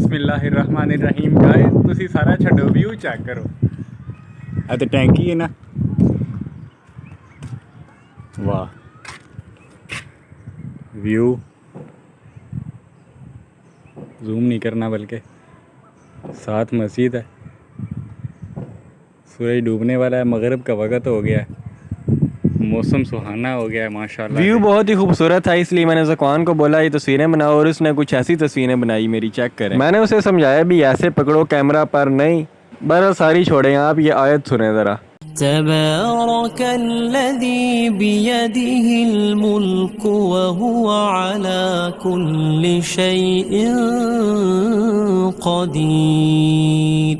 बिस्मिल्लाहिर्रहमानिर्रहीम गाइस तुसी सारा छड्डो व्यू चेक करो। आ ते टैंकी है ना, वाह व्यू जूम नहीं करना बल्कि साथ मस्जिद है। सूरज डूबने वाला है, मगरिब का वक़्त हो गया है, मौसम सुहाना हो गया है माशाल्लाह। व्यू बहुत ही खूबसूरत था, इसलिए मैंने ज़ुकान को बोला ये तस्वीरें बनाओ, और उसने कुछ ऐसी तस्वीरें बनाई मेरी, चेक करें। मैंने उसे समझाया भी ऐसे पकड़ो कैमरा पर नहीं, बहरहाल सारी छोड़ें, आप ये आयत सुने ज़रा। तबारकल्लज़ी बियदिहिल मुल्क व हुवा अला कुल्लि शैइन क़दीर।